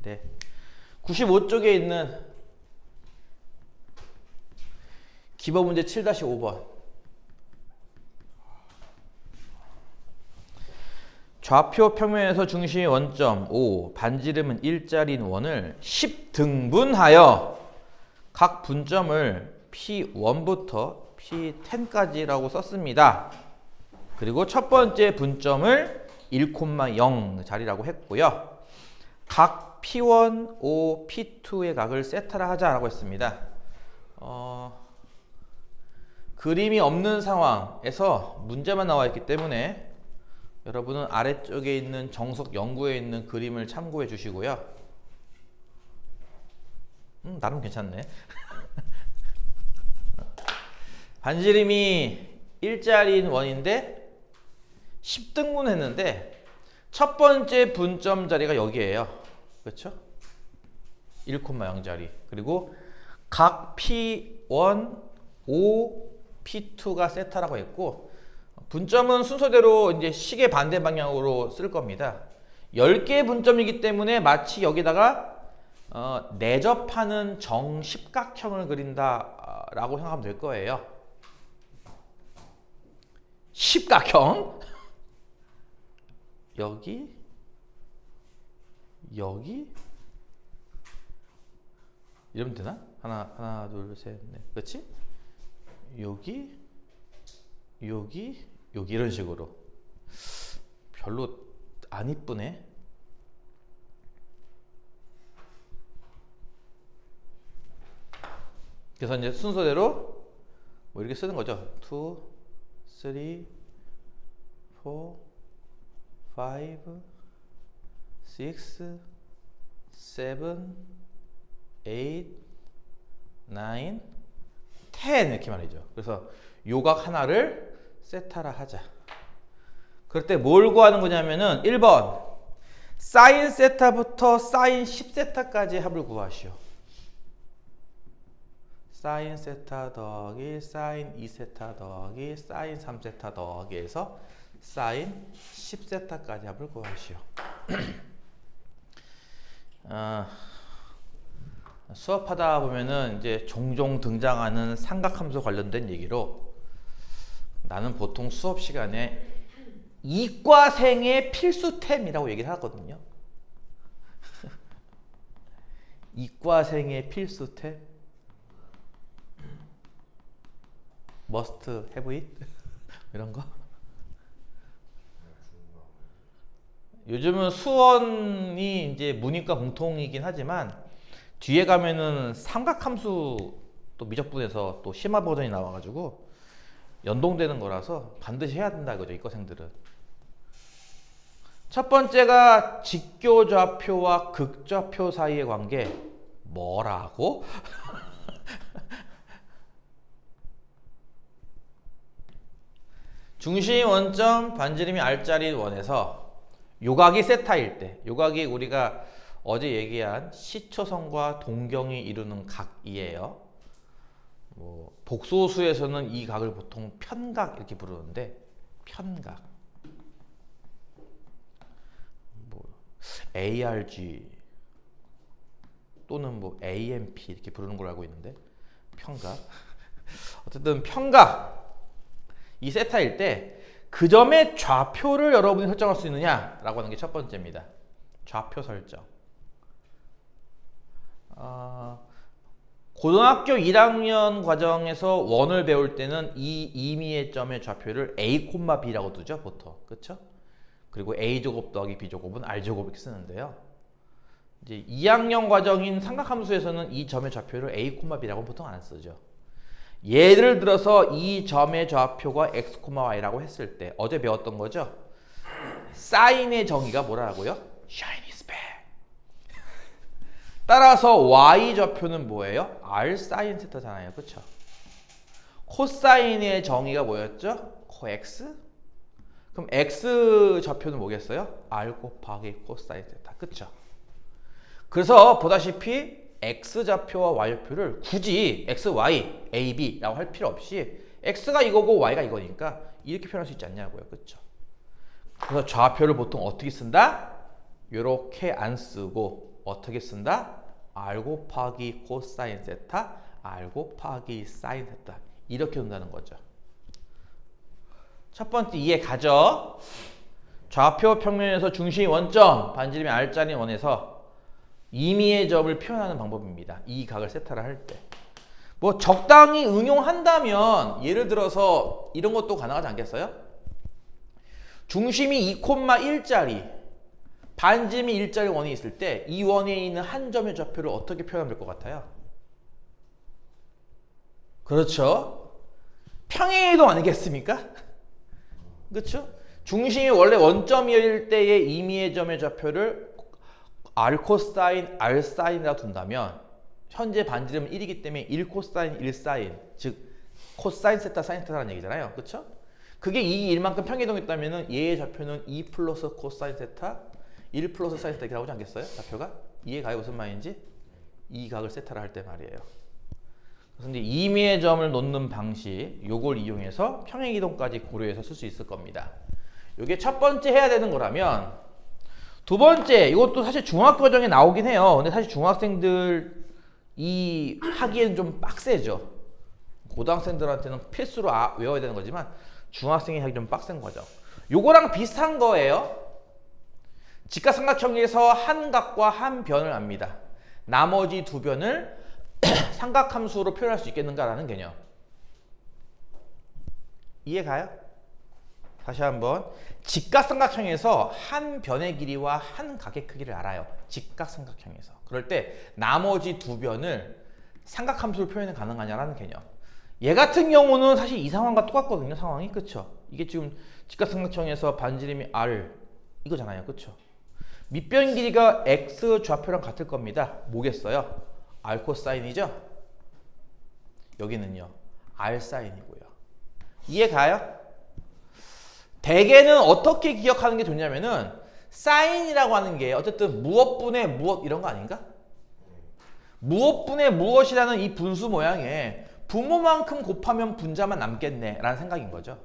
네. 95쪽에 있는 기본 문제 7-5번. 좌표 평면에서 중심이 원점 O, 반지름은 일자리인 원을 10등분하여 각 분점을 P1부터 P10까지라고 썼습니다. 그리고 첫 번째 분점을 1,0 자리라고 했고요. 각 P1, O, P2의 각을 세타라 하자라고 했습니다. 그림이 없는 상황에서 문제만 나와 있기 때문에 여러분은 아래쪽에 있는 정석 연구에 있는 그림을 참고해 주시고요. 나름 괜찮네. 반지름이 일자리인 원인데 10등분 했는데 첫 번째 분점 자리가 여기에요. 그렇죠? 1,0 자리. 그리고 각 P1, O, P2가 세타라고 했고 분점은 순서대로 이제 시계 반대 방향으로 쓸 겁니다. 10개의 분점이기 때문에 마치 여기다가 내접하는 정십각형을 그린다라고 생각하면 될 거예요. 십각형. 여기 이러면 되나? 하나, 둘, 셋, 넷. 그렇지? 여기 이런 식으로. 별로 안 이쁘네. 그래서 이제 순서대로 뭐 이렇게 쓰는 거죠. 2, 3, 4, 5, 6, 7, 8, 9, 10 이렇게 말이죠. 그래서 요각 하나를 세타라 하자. 그럴 때 뭘 구하는 거냐면은 1번 사인 세타부터 사인 10세타까지 합을 구하시오. 사인 세타 더하기 사인 2세타 더하기 사인 3세타 더하기에서 사인 10세타까지 합을 구하시오. 수업하다 보면은 이제 종종 등장하는 삼각함수 관련된 얘기로 나는 보통 수업 시간에 이과생의 필수템이라고 얘기를 하거든요. 이과생의 필수템? Must have it? 이런 거? 요즘은 수원이 이제 문이과 공통이긴 하지만 뒤에 가면은 삼각함수 또 미적분에서 또 심화 버전이 나와가지고 연동되는 거라서 반드시 해야 된다 이거죠, 이과생들은. 첫 번째가 직교좌표와 극좌표 사이의 관계. 뭐라고? 중심 원점 반지름이 R자리인 원에서 요각이 세타일 때, 요각이 우리가 어제 얘기한 시초선과 동경이 이루는 각이에요. 뭐 복소수에서는 이 각을 보통 편각 이렇게 부르는데, 편각. 뭐 ARG 또는 뭐 AMP 이렇게 부르는 걸로 알고 있는데, 편각. 어쨌든 편각. 이 세타일 때 그 점의 좌표를 여러분이 설정할 수 있느냐라고 하는 게 첫 번째입니다. 좌표 설정. 고등학교 1학년 과정에서 원을 배울 때는 이 임의의 점의 좌표를 A, B라고 두죠, 보통. 그렇죠? 그리고 A제곱 더하기 B제곱은 R제곱 이렇게 쓰는데요. 이제 2학년 과정인 삼각함수에서는 이 점의 좌표를 A, B라고 보통 안 쓰죠. 예를 들어서 이 점의 좌표가 X, Y라고 했을 때 어제 배웠던 거죠? 사인의 정의가 뭐라고요? Shine is back. 따라서 Y 좌표는 뭐예요? R 사인 세타잖아요. 그쵸? 코사인의 정의가 뭐였죠? 코X? 그럼 X 좌표는 뭐겠어요? R 곱하기 코사인 세타. 그쵸? 그래서 보다시피 X 좌표와 Y 좌표를 굳이 X, Y, A, B라고 할 필요 없이 X가 이거고 Y가 이거니까 이렇게 표현할 수 있지 않냐고요. 그쵸? 그래서 좌표를 보통 어떻게 쓴다? 요렇게 안 쓰고 어떻게 쓴다? r 곱하기 코사인 세타, r 곱하기 사인 세타. 이렇게 온다는 거죠. 첫 번째 이해 가죠? 좌표 평면에서 중심이 원점, 반지름이 r자리 원에서 임의의 점을 표현하는 방법입니다. 이 각을 세타를 할 때. 뭐 적당히 응용한다면 예를 들어서 이런 것도 가능하지 않겠어요? 중심이 2,1짜리, 반지름이 1짜리 원이 있을 때 이 원에 있는 한 점의 좌표를 어떻게 표현하면 될 것 같아요? 그렇죠. 평행이동 아니겠습니까? 그렇죠? 중심이 원래 원점일 때의 임의의 점의 좌표를 r 코사인, r 사인이라고 둔다면 현재 반지름은 1이기 때문에 1 코사인, 1 사인, 즉 코사인 세타, 사인 세타라는 얘기잖아요. 그렇죠? 그게 이 1만큼 평행이동했다면 얘의 좌표는 2 플러스 코사인 세타, 1 플러스 사인 세타 이렇게 나오지 않겠어요? 좌표가? 이해가요? 무슨 말인지? 이 각을 세타를 할 때 말이에요. 그래서 이제 임의의 점을 놓는 방식, 요걸 이용해서 평행이동까지 고려해서 쓸 수 있을 겁니다. 요게 첫 번째 해야 되는 거라면, 두 번째, 이것도 사실 중학교 과정에 나오긴 해요. 근데 사실 중학생들 이 하기에는 좀 빡세죠. 고등학생들한테는 필수로 외워야 되는 거지만 중학생이 하기 좀 빡센 거죠. 요거랑 비슷한 거예요. 직각삼각형에서 한 각과 한 변을 압니다. 나머지 두 변을 삼각함수로 표현할 수 있겠는가라는 개념. 이해가요? 다시 한번. 직각삼각형에서 한 변의 길이와 한 각의 크기를 알아요. 직각삼각형에서. 그럴 때 나머지 두 변을 삼각함수로 표현이 가능하냐라는 개념. 얘 같은 경우는 사실 이 상황과 똑같거든요. 상황이. 그쵸? 이게 지금 직각삼각형에서 반지름이 r 이거잖아요. 그쵸? 밑변 길이가 x 좌표랑 같을 겁니다. 뭐겠어요? r 코사인이죠? 여기는요. r 사인이고요. 이해가요? 대개는 어떻게 기억하는 게 좋냐면은 사인이라고 하는 게 어쨌든 무엇분의 무엇 이런 거 아닌가? 무엇분의 무엇이라는 이 분수 모양에 분모만큼 곱하면 분자만 남겠네 라는 생각인 거죠.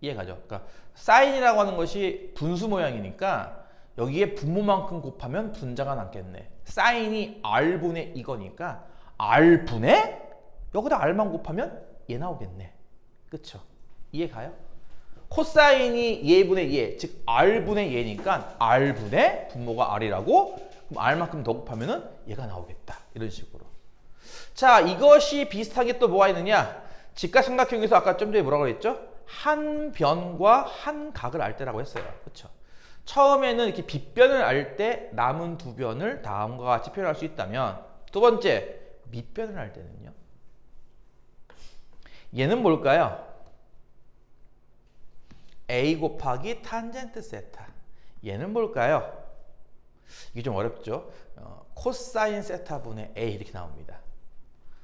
이해가죠? 그러니까 사인이라고 하는 것이 분수 모양이니까 여기에 분모만큼 곱하면 분자가 남겠네. 사인이 r분의 이거니까 r분의 여기다 r만 곱하면 얘 나오겠네. 그쵸? 이해가요? 코사인이 얘분의 얘, 즉 r분의 얘니까 r분의 분모가 r이라고, 그럼 r만큼 더 곱하면은 얘가 나오겠다. 이런 식으로. 자, 이것이 비슷하게 또 뭐가 있느냐? 직각삼각형에서 아까 좀 전에 뭐라고 그랬죠? 한 변과 한 각을 알 때라고 했어요. 그렇죠? 처음에는 이렇게 빗변을 알 때 남은 두 변을 다음과 같이 표현할 수 있다면, 두 번째, 밑변을 알 때는요. 얘는 뭘까요? a 곱하기 탄젠트 세타. 얘는 뭘까요? 이게 좀 어렵죠? 코사인 세타분의 a 이렇게 나옵니다.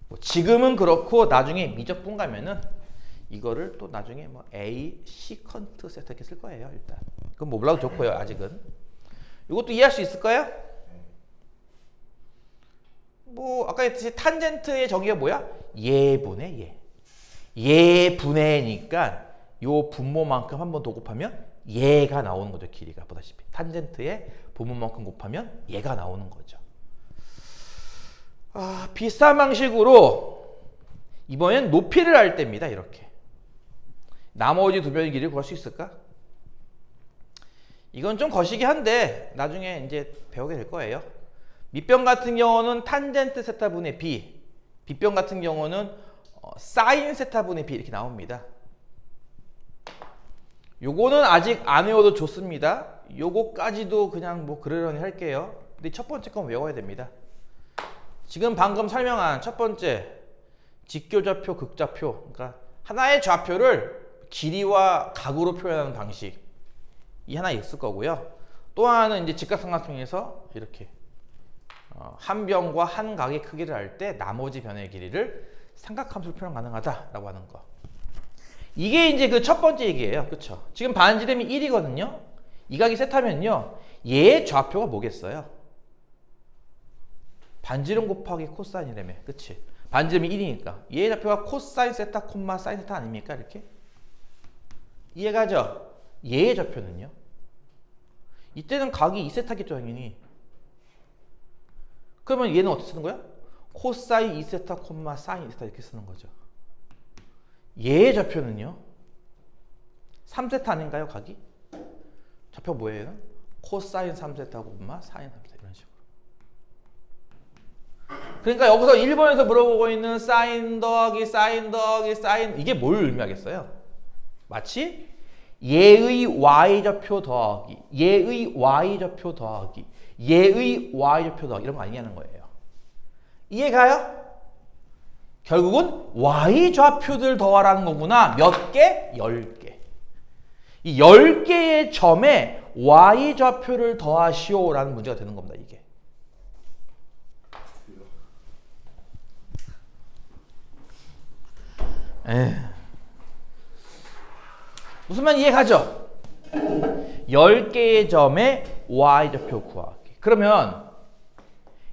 뭐 지금은 그렇고 나중에 미적분 가면은 이거를 또 나중에 뭐 a 시컨트 세타 이렇게 쓸 거예요. 일단 그건 뭐 몰라도 좋고요. 아직은 이것도 이해할 수 있을까요? 뭐 아까 했듯이 탄젠트의 정의가 뭐야? 얘분의 얘. 얘분의니까 요 분모만큼 한 번 더 곱하면 얘가 나오는 거죠. 길이가 보다시피 탄젠트의 분모만큼 곱하면 얘가 나오는 거죠. 비슷한 방식으로 이번엔 높이를 알 때입니다. 이렇게 나머지 두 변의 길이를 구할 수 있을까? 이건 좀 거시기 한데 나중에 이제 배우게 될 거예요. 밑변 같은 경우는 탄젠트 세타분의 b, 빗변 같은 경우는 사인 세타분의 b 이렇게 나옵니다. 요거는 아직 안 외워도 좋습니다. 요거까지도 그냥 뭐 그러려니 할게요. 근데 첫 번째 건 외워야 됩니다. 지금 방금 설명한 첫 번째 직교좌표, 극좌표, 그러니까 하나의 좌표를 길이와 각으로 표현하는 방식, 이 하나 있을 거고요. 또 하나는 이제 직각삼각형에서 이렇게 한 변과 한 각의 크기를 알 때 나머지 변의 길이를 삼각함수로 표현 가능하다라고 하는 거. 이게 이제 그 첫 번째 얘기예요. 그쵸? 지금 반지름이 1이거든요. 이 각이 세타면요. 얘의 좌표가 뭐겠어요? 반지름 곱하기 코사인이라며. 그치? 반지름이 1이니까. 얘의 좌표가 코사인 세타, 콤마 사인 세타 아닙니까? 이렇게? 이해가죠? 얘의 좌표는요. 이때는 각이 2세타겠죠, 당연히. 그러면 얘는 어떻게 쓰는 거야? 코사인 2세타 콤마 사인 2세타 이렇게 쓰는 거죠. 얘의 좌표는요? 3세타 아닌가요, 각이? 좌표 뭐예요? 코사인 3세타 콤마 사인 3세타 이런 식으로. 그러니까 여기서 1번에서 물어보고 있는 사인 더하기 사인 더하기 사인 이게 뭘 의미하겠어요? 마치 얘의 y좌표 더하기 얘의 y좌표 더하기 얘의 y좌표 더하기 이런 거 아니냐는 거예요. 이해가요? 결국은 y좌표들 더하라는 거구나. 몇 개? 10개. 이 10개의 점에 y좌표를 더하시오라는 문제가 되는 겁니다. 이게. 무슨 말 이해가죠? 10개의 점에 y좌표 구하기. 그러면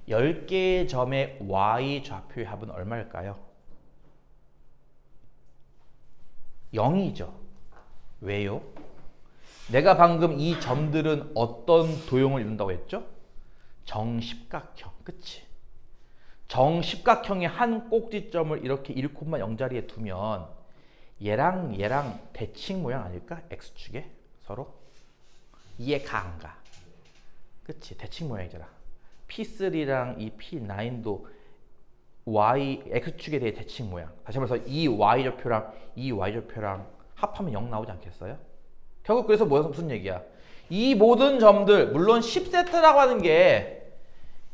10개의 점의 y좌표의 합은 얼마일까요? 0이죠. 왜요? 내가 방금 이 점들은 어떤 도형을 이룬다고 했죠? 정십각형. 그치? 정십각형의 한 꼭지점을 이렇게 1,0 자리에 두면 얘랑 얘랑 대칭 모양 아닐까? X축에 서로? 이해가 안 가. 그치? 대칭 모양이잖아. P3랑 이 P9도 X축에 대해 대칭 모양. 다시 말해서 이 Y좌표랑 이 Y좌표랑 합하면 0 나오지 않겠어요? 결국 그래서 무슨 얘기야? 이 모든 점들, 물론 10세트라고 하는 게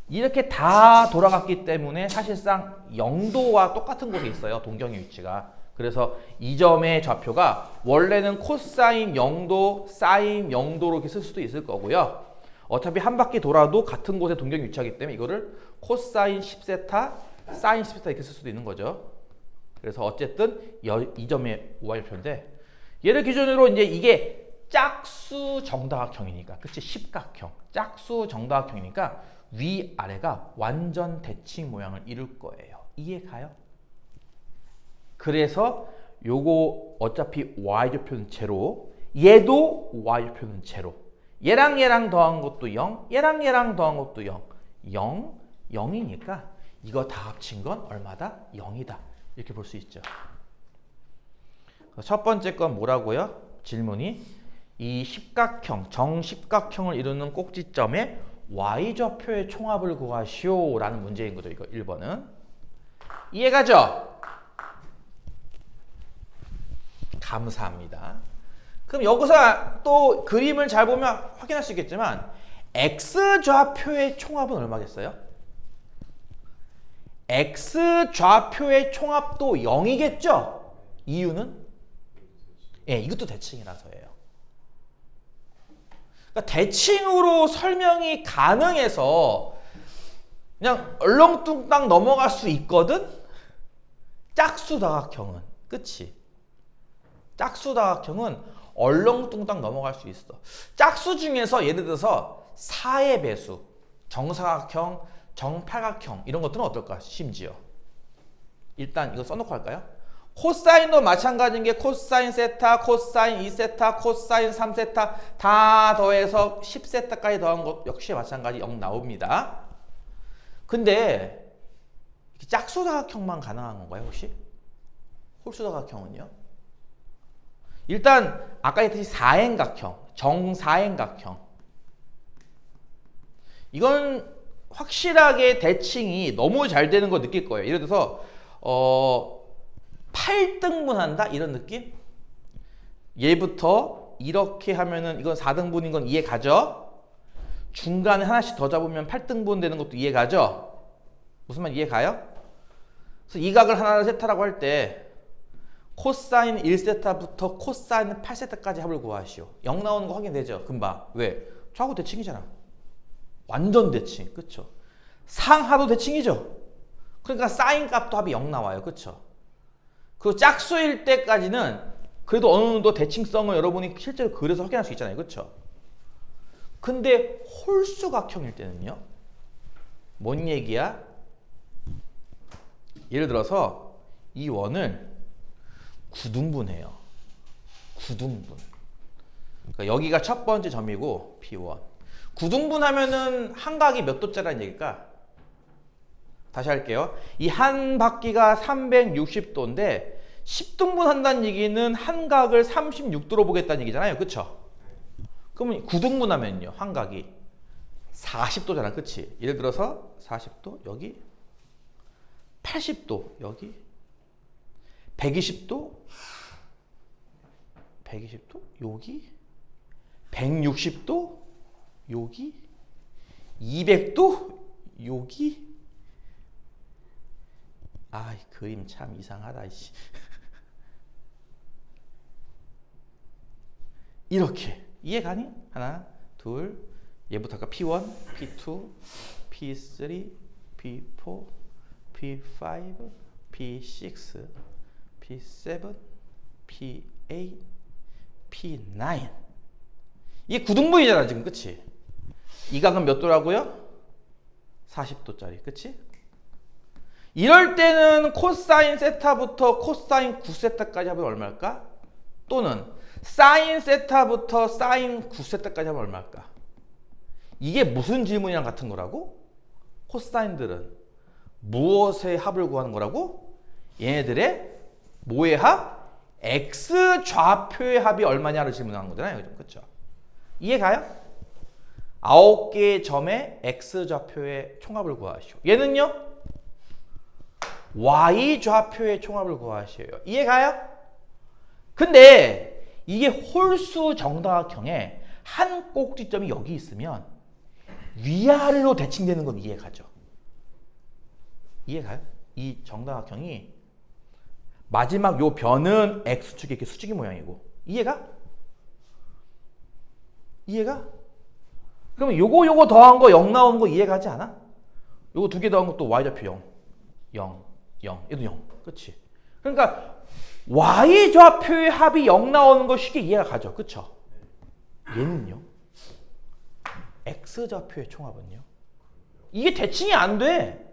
이렇게 다 돌아갔기 때문에 사실상 0도와 똑같은 곳에 있어요. 동경의 위치가. 그래서 이 점의 좌표가 원래는 코사인 0도, 사인 0도로 이렇게 쓸 수도 있을 거고요. 어차피 한 바퀴 돌아도 같은 곳에 동경이 위치하기 때문에 이거를 코사인 10세타, 사인 10세타 이렇게 쓸 수도 있는 거죠. 그래서 어쨌든 이 점의 y좌표인데 얘를 기준으로 이제 이게 짝수 정다각형이니까, 그치? 십각형, 짝수 정다각형이니까 위아래가 완전 대칭 모양을 이룰 거예요. 이해가요? 그래서 요거 어차피 y좌표는 제로, 얘도 y좌표는 제로. 얘랑 얘랑 더한 것도 0, 얘랑 얘랑 더한 것도 0. 0, 0이니까 이거 다 합친 건 얼마다? 0이다. 이렇게 볼 수 있죠. 첫 번째 건 뭐라고요? 질문이 이 십각형, 정십각형을 이루는 꼭지점의 y좌표의 총합을 구하시오 라는 문제인 거죠. 이거 1번은. 이해가죠? 감사합니다. 그럼 여기서 또 그림을 잘 보면 확인할 수 있겠지만 x좌표의 총합은 얼마겠어요? x좌표의 총합도 0이겠죠? 이유는? 예, 이것도 대칭이라서예요. 그러니까 대칭으로 설명이 가능해서 그냥 얼렁뚱땅 넘어갈 수 있거든? 짝수다각형은. 그치? 짝수다각형은 얼렁뚱땅 넘어갈 수 있어. 짝수 중에서 예를 들어서 4의 배수, 정사각형, 정팔각형 이런 것들은 어떨까? 심지어. 일단 이거 써놓고 할까요? 코사인도 마찬가지인 게 코사인 세타, 코사인 2세타, 코사인 3세타 다 더해서 10세타까지 더한 것 역시 마찬가지 0 나옵니다. 근데 짝수다각형만 가능한 건가요 혹시? 홀수다각형은요? 일단 아까 했듯이 4행각형, 정사행각형 이건 확실하게 대칭이 너무 잘 되는 거 느낄 거예요. 예를 들어서 8등분한다 이런 느낌? 얘부터 이렇게 하면은 이건 4등분인 건 이해 가죠? 중간에 하나씩 더 잡으면 8등분 되는 것도 이해 가죠? 무슨 말 이해 가요? 그래서 이 각을 하나를 세타라고 할 때 코사인 1세타부터 코사인 8세타까지 합을 구하시오. 0 나오는 거 확인되죠? 금방. 왜? 좌우 대칭이잖아. 완전 대칭. 그쵸? 상하도 대칭이죠? 그러니까 사인 값도 합이 0 나와요. 그쵸? 그 짝수일 때까지는 그래도 어느 정도 대칭성을 여러분이 실제로 그려서 확인할 수 있잖아요. 그쵸? 근데 홀수각형일 때는요? 뭔 얘기야? 예를 들어서 이 원을 9등분해요. 9등분. 그러니까 여기가 첫 번째 점이고 P1. 9등분하면은 한 각이 몇 도짜리라는 얘기일까? 다시 할게요. 이 한 바퀴가 360도인데 10등분 한다는 얘기는 한 각을 36도로 보겠다는 얘기잖아요. 그쵸? 그러면 9등분 하면요. 한 각이 40도잖아. 그치? 예를 들어서 40도 여기 80도 여기 120도 120도 여기 160도 여기 200도 여기 아, 이 그림 참 이상하다. 이씨. 이렇게 이해가니? 하나, 둘, 얘부터 아까 P1, P2, P3, P4, P5, P6, P7, P8, P9. 이게 9등분이잖아 지금. 그치? 이 각은 몇 도라고요? 40도짜리. 그치? 이럴 때는 코사인 세타부터 코사인 9세타까지 하면 얼마일까? 또는 사인 세타부터 사인 9세타까지 하면 얼마일까? 이게 무슨 질문이랑 같은 거라고? 코사인들은 무엇의 합을 구하는 거라고? 얘네들의 뭐의 합? x 좌표의 합이 얼마냐를 질문하는 거잖아요. 그렇죠? 이해가요? 9개의 점의 x 좌표의 총합을 구하시오. 얘는요? y 좌표의 총합을 구하시오. 이해가요? 근데 이게 홀수 정다각형에 한 꼭지점이 여기 있으면 위아래로 대칭되는 건 이해가죠? 이해가요? 이 정다각형이 마지막 요 변은 x축이 이렇게 수직이 모양이고. 이해가? 이해가? 그러면 요거 더한 거 0 나오는 거 이해가지 않아? 요거 두 개 더한 것도 y좌표 0 0 0 얘도 0 그치? 그러니까 y좌표의 합이 0 나오는 거 쉽게 이해가 가죠. 그쵸? 얘는요? x좌표의 총합은요? 이게 대칭이 안 돼.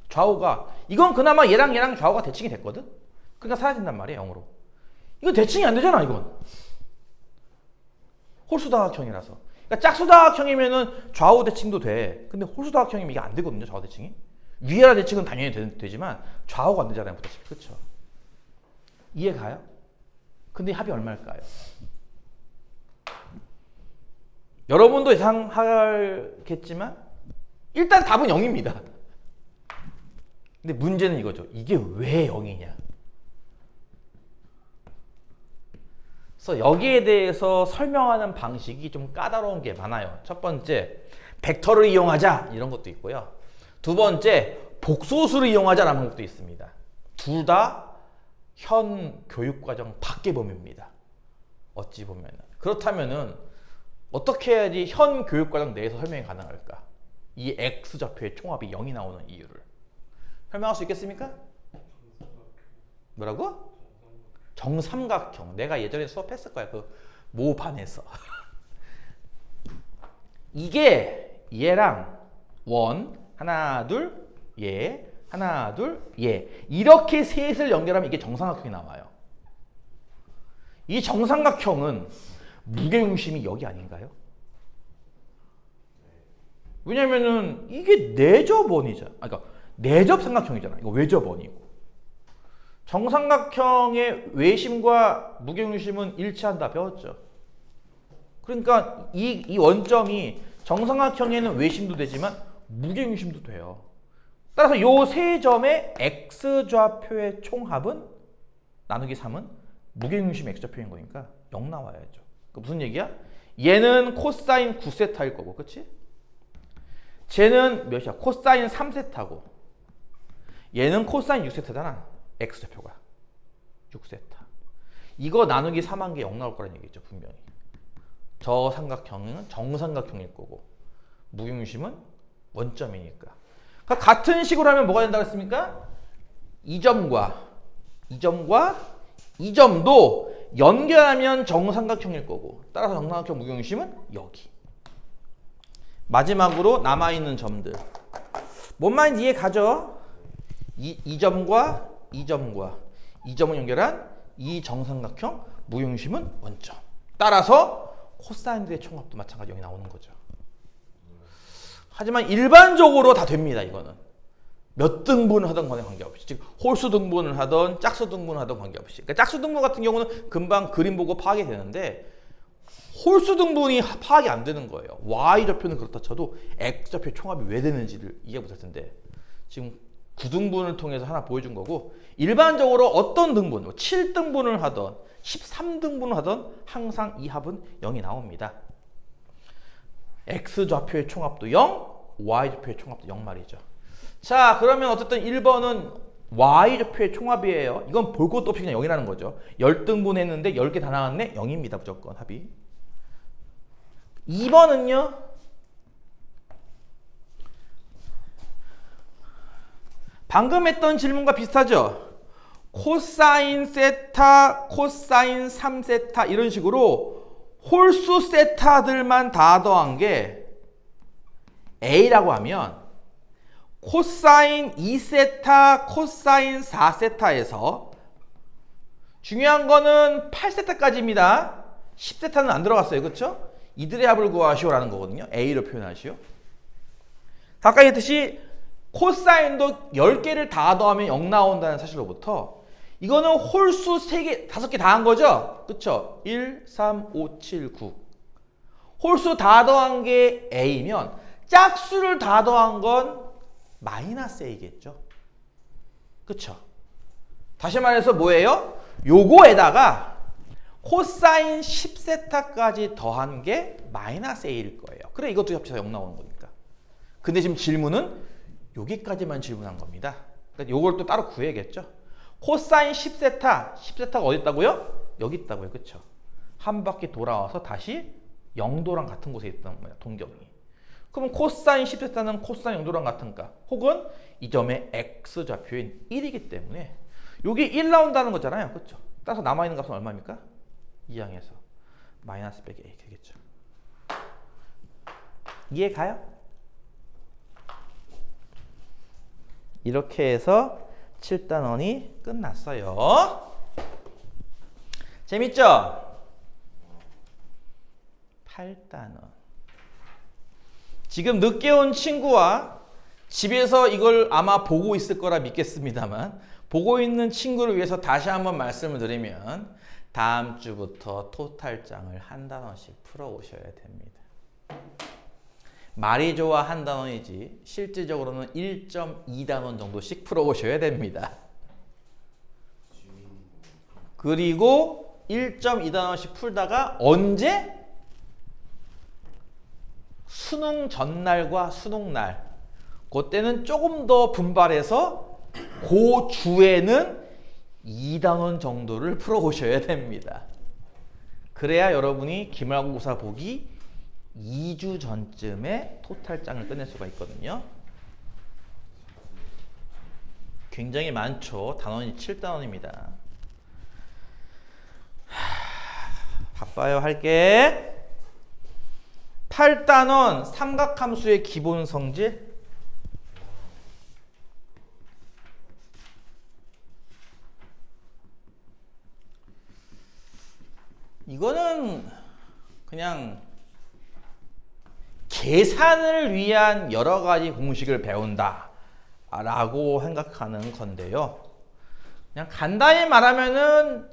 좌우가. 이건 그나마 얘랑 좌우가 대칭이 됐거든? 그러니까 사라진단 말이에요. 0으로. 이거 대칭이 안 되잖아. 이건. 홀수다각형이라서. 그러니까 짝수다각형이면은 좌우 대칭도 돼. 근데 홀수다각형이면 이게 안 되거든요. 좌우 대칭이. 위아래 대칭은 당연히 되지만 좌우가 안 되잖아요. 그렇죠? 이해가요? 근데 합이 얼마일까요? 여러분도 예상하겠지만 일단 답은 0입니다. 근데 문제는 이거죠. 이게 왜 0이냐? 그래서 여기에 대해서 설명하는 방식이 좀 까다로운 게 많아요. 첫 번째, 벡터를 이용하자 이런 것도 있고요. 두 번째, 복소수를 이용하자라는 것도 있습니다. 둘 다 현 교육과정 밖의 범위입니다. 어찌 보면은. 그렇다면은 어떻게 해야지 현 교육과정 내에서 설명이 가능할까? 이 x좌표의 총합이 0이 나오는 이유를 설명할 수 있겠습니까? 뭐라고? 정삼각형. 내가 예전에 수업했을 거야. 그 모반에서. 이게 얘랑 원 하나 둘 얘 하나 둘 얘 이렇게 셋을 연결하면 이게 정삼각형이 나와요. 이 정삼각형은 무게중심이 여기 아닌가요? 왜냐면은 이게 내접원이잖아. 그러니까 내접 삼각형이잖아. 이거 외접원이고. 정삼각형의 외심과 무게중심은 일치한다 배웠죠. 그러니까 이 원점이 정삼각형에는 외심도 되지만 무게중심도 돼요. 따라서 요 세 점의 x좌표의 총합은 나누기 3은 무게중심 x좌표인 거니까 0 나와야죠. 그 무슨 얘기야? 얘는 코사인 9세타일 거고, 그치? 쟤는 몇이야? 코사인 3세타고 얘는 코사인 6세타잖아. x좌표가 6세타. 이거 나누기 3한 게 0 나올 거란 얘기죠. 분명히. 저 삼각형은 정삼각형일 거고 무게중심은 원점이니까. 그러니까 같은 식으로 하면 뭐가 된다고 했습니까? 이 점과 이 점도 연결하면 정삼각형일 거고 따라서 정삼각형 무게중심은 여기. 마지막으로 남아있는 점들. 뭔 말인지 이해 가죠? 이 점과 이 점을 연결한 이 정삼각형 무게중심은 원점. 따라서 코사인들의 총합도 마찬가지 여기 나오는 거죠. 하지만 일반적으로 다 됩니다. 이거는 몇 등분을 하던 간에 관계없이, 즉 홀수 등분을 하던 짝수 등분을 하던 관계없이. 그러니까 짝수 등분 같은 경우는 금방 그림 보고 파악이 되는데 홀수 등분이 파악이 안 되는 거예요. y좌표는 그렇다 쳐도 x좌표 총합이 왜 되는지를 이해 못할 텐데 지금 9등분을 통해서 하나 보여준 거고, 일반적으로 어떤 등분, 7등분을 하던 13등분을 하던 항상 이 합은 0이 나옵니다. x좌표의 총합도 0, y좌표의 총합도 0 말이죠. 자, 그러면 어쨌든 1번은 y좌표의 총합이에요. 이건 볼 것도 없이 그냥 0이라는 거죠. 10등분 했는데 10개 다 나왔네? 0입니다. 무조건 합이. 2번은요. 방금 했던 질문과 비슷하죠? 코사인 세타, 코사인 3세타 이런 식으로 홀수 세타들만 다 더한 게 A라고 하면 코사인 2세타, 코사인 4세타에서 중요한 거는 8세타까지입니다. 10세타는 안 들어갔어요. 그렇죠? 이들의 합을 구하시오라는 거거든요. A로 표현하시오. 아까 했듯이 코사인도 10개를 다 더하면 0 나온다는 사실로부터 이거는 홀수 3개, 5개 다 한 거죠? 그쵸? 1, 3, 5, 7, 9. 홀수 다 더한 게 A면 짝수를 다 더한 건 마이너스 A겠죠? 그쵸? 다시 말해서 뭐예요? 요거에다가 코사인 10세타까지 더한 게 마이너스 A일 거예요. 그래, 이것도 합쳐서 0 나오는 거니까. 근데 지금 질문은 여기까지만 질문한 겁니다. 그러니까 요걸 또 따로 구해야겠죠. 코사인 10세타, 10세타가 어디 있다고요? 여기 있다고요. 그쵸? 한 바퀴 돌아와서 다시 0도랑 같은 곳에 있단 말이야, 동경이. 그럼 코사인 10세타는 코사인 0도랑 같은가? 혹은 이 점의 x좌표인 1이기 때문에 여기 1 나온다는 거잖아요. 그쵸? 따라서 남아있는 값은 얼마입니까? 2항에서 마이너스 빼기 A 되겠죠. 이해 가요? 이렇게 해서 7단원이 끝났어요. 재밌죠? 8단원. 지금 늦게 온 친구와 집에서 이걸 아마 보고 있을 거라 믿겠습니다만, 보고 있는 친구를 위해서 다시 한번 말씀을 드리면 다음 주부터 토탈장을 한 단원씩 풀어오셔야 됩니다. 말이 좋아 한 단원이지 실질적으로는 1.2단원 정도씩 풀어오셔야 됩니다. 그리고 1.2단원씩 풀다가 언제? 수능 전날과 수능날, 그때는 조금 더 분발해서 그 주에는 2단원 정도를 풀어오셔야 됩니다. 그래야 여러분이 기말고사 보기 2주 전쯤에 토탈장을 끝낼 수가 있거든요. 굉장히 많죠. 단원이 7단원입니다. 바빠요. 할게. 8단원 삼각함수의 기본 성질. 이거는 그냥 계산을 위한 여러 가지 공식을 배운다 라고 생각하는 건데요. 그냥 간단히 말하면은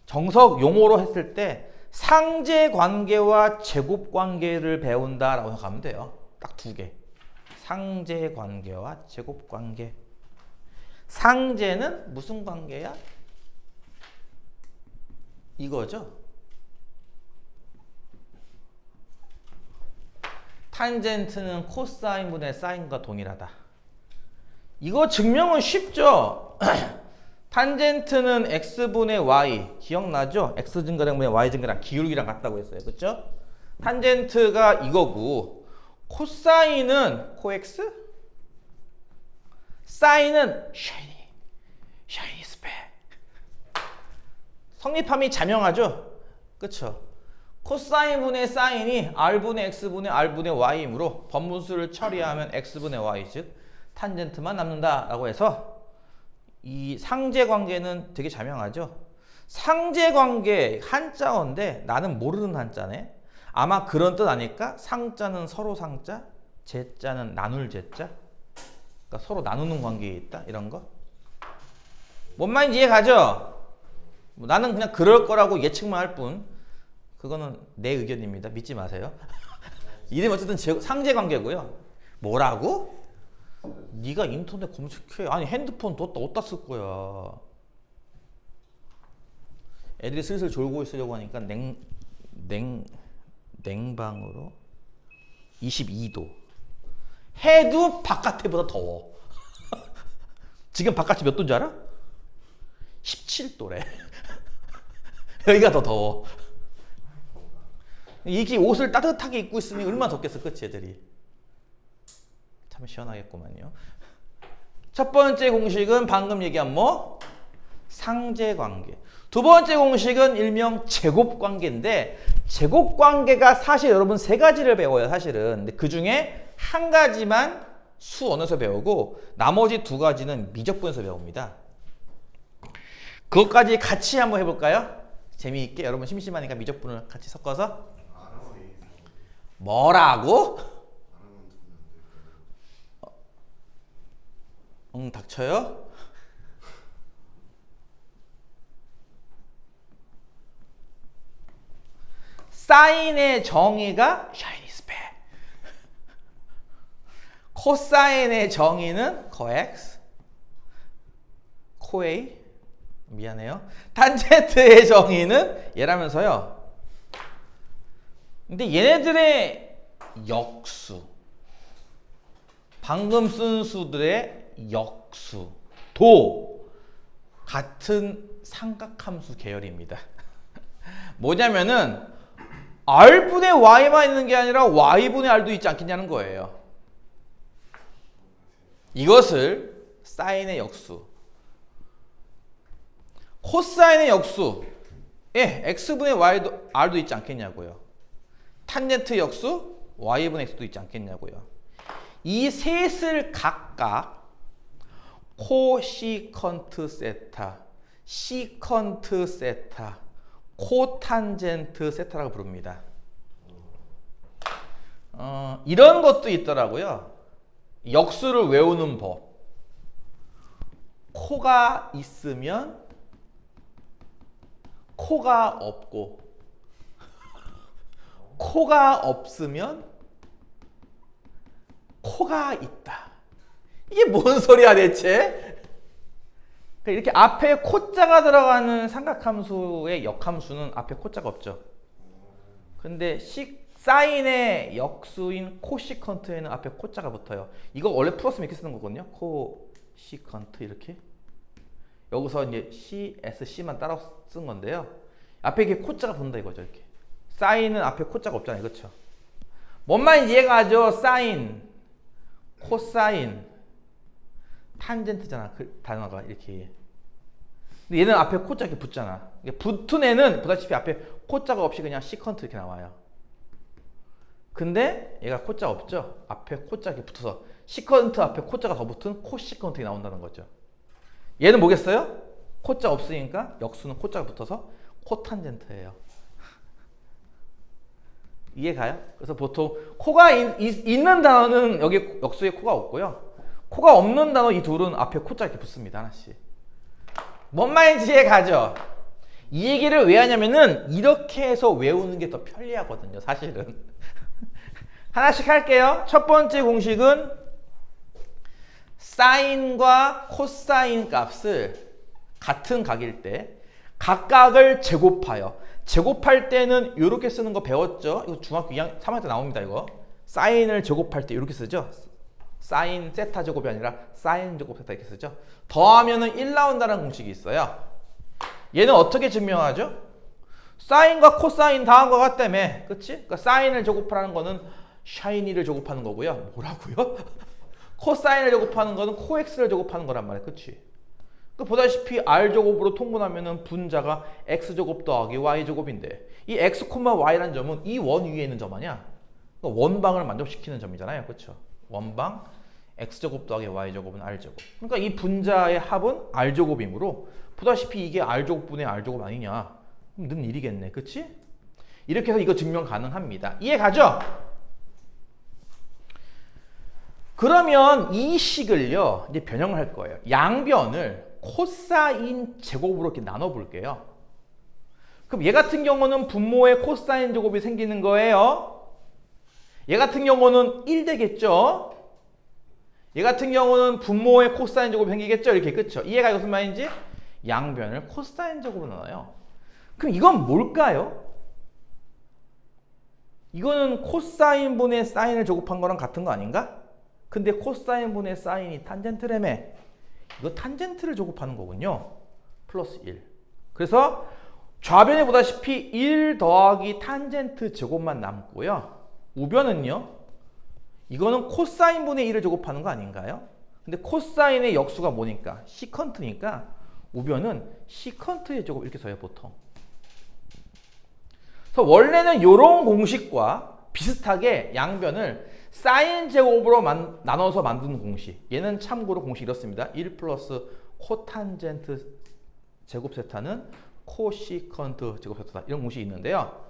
정석 용어로 했을 때 상제관계와 제곱관계를 배운다 라고 생각하면 돼요. 딱 2개. 상제관계와 제곱관계. 상제는 무슨 관계야? 이거죠. 탄젠트는 코사인분의 사인과 동일하다. 이거 증명은 쉽죠. 탄젠트는 x분의 y, 기억나죠? x 증가량분의 y 증가량 기울기랑 같다고 했어요. 그렇죠? 탄젠트가 이거고 코사인은 코엑스, 사인은 샤이니 스펙. 성립함이 자명하죠? 그렇죠? 코사인분의 사인이 r분의 x분의 r분의 y이므로 번분수를 처리하면 x분의 y, 즉 탄젠트만 남는다라고 해서 이 상제관계는 되게 자명하죠? 상제관계 한자어인데 나는 모르는 한자네. 아마 그런 뜻 아닐까? 상자는 서로 상자, 제자는 나눌 제자. 그러니까 서로 나누는 관계에 있다 이런 거. 뭔 말인지 이해가죠? 뭐 나는 그냥 그럴 거라고 예측만 할 뿐. 그거는 내 의견입니다. 믿지 마세요. 이름 어쨌든 상제 관계고요. 뭐라고? 네가 인터넷 검색해. 아니 핸드폰 어디다 쓸 거야. 애들이 슬슬 졸고 있으려고 하니까 냉방으로 22도. 해도 바깥에보다 더워. 지금 바깥이 몇 도인지 알아? 17도래. 여기가 더 더워. 이게 옷을 따뜻하게 입고 있으면 얼마나 덥겠어, 그치 애들이. 참 시원하겠구만요. 첫 번째 공식은 방금 얘기한 뭐? 상제관계. 두 번째 공식은 일명 제곱관계인데, 제곱관계가 사실 여러분 세 가지를 배워요, 사실은. 근데 그 중에 한 가지만 수원에서 배우고 나머지 두 가지는 미적분에서 배웁니다. 그것까지 같이 한번 해볼까요? 재미있게. 여러분 심심하니까 미적분을 같이 섞어서. 뭐라고? 닥쳐요? 사인의 정의가 샤이니스 배. 코사인의 정의는 코엑스, 코에이. 미안해요. 탄젠트의 정의는 얘라면서요. 근데 얘네들의 역수, 방금 쓴 수들의 역수도 같은 삼각함수 계열입니다. 뭐냐면은 r분의 y만 있는 게 아니라 y분의 r도 있지 않겠냐는 거예요. 이것을 사인의 역수, 코사인의 역수에 x분의 y도 r도 있지 않겠냐고요. 탄젠트 역수 y분의 x도 있지 않겠냐고요. 이 셋을 각각 코시컨트 세타, 시컨트 세타, 코탄젠트 세타라고 부릅니다. 이런 것도 있더라고요. 역수를 외우는 법. 코가 있으면 코가 없고, 코가 없으면 코가 있다. 이게 뭔 소리야 대체? 이렇게 앞에 코자가 들어가는 삼각함수의 역함수는 앞에 코자가 없죠. 근데 사인의 역수인 코시컨트에는 앞에 코자가 붙어요. 이거 원래 풀었으면 이렇게 쓰는 거거든요. 코시컨트 이렇게. 여기서 이제 CSC만 따라 쓴 건데요. 앞에 이게 코자가 붙는다 이거죠. 이렇게. 사인은 앞에 코자가 없잖아요. 그렇죠? 뭔 말인지 이해가 가죠? 사인, 코사인, 탄젠트잖아. 그 단어가 이렇게. 근데 얘는 앞에 코자 이렇게 붙잖아. 붙은 애는 보다시피 앞에 코자가 없이 그냥 시컨트 이렇게 나와요. 근데 얘가 코자 없죠? 앞에 코자 이렇게 붙어서 시컨트 앞에 코자가 더 붙은 코시컨트가 나온다는 거죠. 얘는 뭐겠어요? 코자 없으니까 역수는 코자가 붙어서 코탄젠트예요. 이해가요? 그래서 보통 코가 있는 단어는 여기 역수에 코가 없고요. 코가 없는 단어 이 둘은 앞에 코자 이렇게 붙습니다. 하나씩. 뭔 말인지 이해가죠? 이 얘기를 왜 하냐면은 이렇게 해서 외우는 게 더 편리하거든요. 사실은. 하나씩 할게요. 첫 번째 공식은 사인과 코사인 값을 같은 각일 때 각각을 제곱하여, 제곱할 때는 이렇게 쓰는 거 배웠죠? 이거 중학교 2학년, 3학년 때 나옵니다. 이거 사인을 제곱할 때 이렇게 쓰죠? 사인 세타 제곱이 아니라 사인 제곱 세타 이렇게 쓰죠? 더하면은 1 나온다는 공식이 있어요. 얘는 어떻게 증명하죠? 사인과 코사인 다한 것 같다며. 그치? 그러니까 사인을 제곱하라는 거는 샤이니를 제곱하는 거고요. 뭐라고요? 코사인을 제곱하는 거는 코엑스를 제곱하는 거란 말이야. 그치? 그 보다시피 r제곱으로 통분하면은 분자가 x제곱 더하기 y제곱인데 이 x, y라는 점은 이 원 위에 있는 점 아니야? 그러니까 원방을 만족시키는 점이잖아요. 그쵸? 원방 x제곱 더하기 y제곱은 r제곱. 그러니까 이 분자의 합은 r제곱이므로 보다시피 이게 r제곱분의 r제곱 아니냐? 그럼 는 1이겠네. 그치? 이렇게 해서 이거 증명 가능합니다. 이해 가죠? 그러면 이 식을요, 이제 변형을 할 거예요. 양변을 코사인 제곱으로 이렇게 나눠 볼게요. 그럼 얘 같은 경우는 분모에 코사인 제곱이 생기는 거예요. 얘 같은 경우는 1 되겠죠. 얘 같은 경우는 분모에 코사인 제곱이 생기겠죠. 이렇게, 그쵸? 이해가 무슨 말인지? 양변을 코사인 제곱으로 나눠요. 그럼 이건 뭘까요? 이거는 코사인 분의 사인을 제곱한 거랑 같은 거 아닌가? 근데 코사인 분의 사인이 탄젠트라며. 이거 탄젠트를 제곱하는 거군요. 플러스 1. 그래서 좌변에 보다시피 1 더하기 탄젠트 제곱만 남고요. 우변은요. 이거는 코사인 분의 1을 제곱하는 거 아닌가요? 근데 코사인의 역수가 뭐니까? 시컨트니까 우변은 시컨트의 제곱 이렇게 써요, 보통. 그래서 원래는 이런 공식과 비슷하게 양변을 사인 제곱으로 나눠서 만드는 공식. 얘는 참고로 공식 이렇습니다. 1 플러스 코탄젠트 제곱 세타는 코시컨트 제곱 세타다. 이런 공식이 있는데요.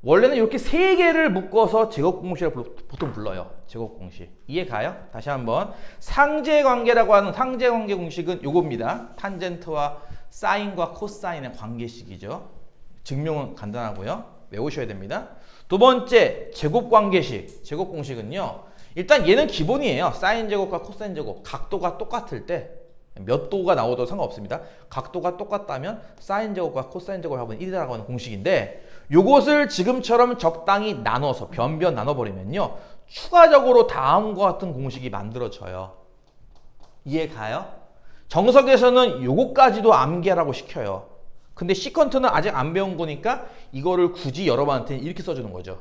원래는 이렇게 세 개를 묶어서 제곱 공식을 보통 불러요. 제곱 공식. 이해 가요? 다시 한번. 상제관계라고 하는 상제관계 공식은 요겁니다. 탄젠트와 사인과 코사인의 관계식이죠. 증명은 간단하고요. 외우셔야 됩니다. 두 번째, 제곱관계식. 제곱공식은요. 일단 얘는 기본이에요. 사인 제곱과 코사인 제곱. 각도가 똑같을 때 몇 도가 나오도 상관없습니다. 각도가 똑같다면 사인 제곱과 코사인 제곱을 합은 1이라고 하는 공식인데 요것을 지금처럼 적당히 나눠서 변변 나눠버리면요. 추가적으로 다음과 같은 공식이 만들어져요. 이해 가요? 정석에서는 요것까지도 암기하라고 시켜요. 근데 시컨트는 아직 안 배운 거니까 이거를 굳이 여러분한테 이렇게 써주는 거죠.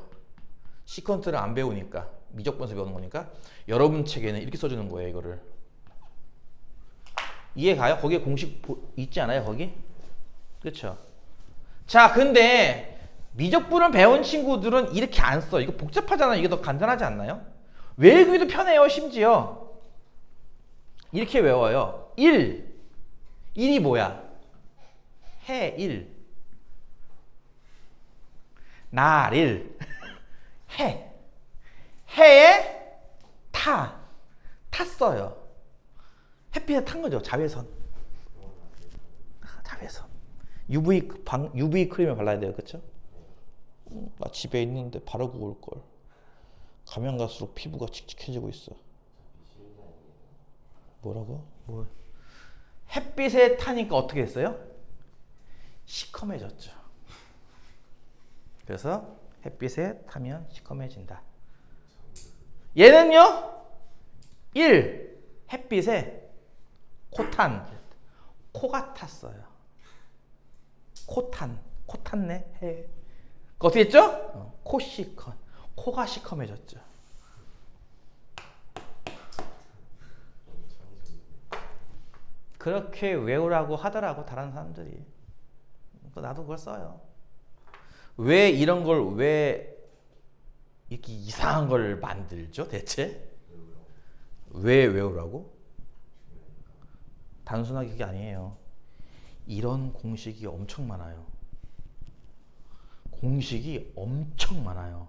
시컨트를 안 배우니까 미적분에서 배우는 거니까 여러분 책에는 이렇게 써주는 거예요. 이거를. 이해 가요? 거기에 공식 있지 않아요? 거기? 그렇죠? 자, 근데 미적분을 배운 친구들은 이렇게 안 써. 이거 복잡하잖아요. 이게 더 간단하지 않나요? 외우기도 편해요. 심지어 이렇게 외워요. 1. 1이 뭐야? 해 1. 날 1. 해. 해에 탔어요. 햇빛에 탄 거죠. 자외선. 자외선. UV 크림을 발라야 돼요. 그쵸? 나 집에 있는데 바르고 올 걸. 가면 갈수록 피부가 칙칙해지고 있어. 뭐라고? 뭘? 햇빛에 타니까 어떻게 했어요? 시커매졌죠. 그래서 햇빛에 타면 시커매진다. 얘는요? 1. 햇빛에 코가 탔어요. 코 탔네. 해. 어떻게 했죠? 코시컨. 코가 시커매졌죠. 그렇게 외우라고 하더라고 다른 사람들이. 나도 그걸 써요. 왜 이런 걸 왜 이렇게 이상한 걸 만들죠 대체? 왜 외우라고? 단순하게 그게 아니에요. 이런 공식이 엄청 많아요. 공식이 엄청 많아요.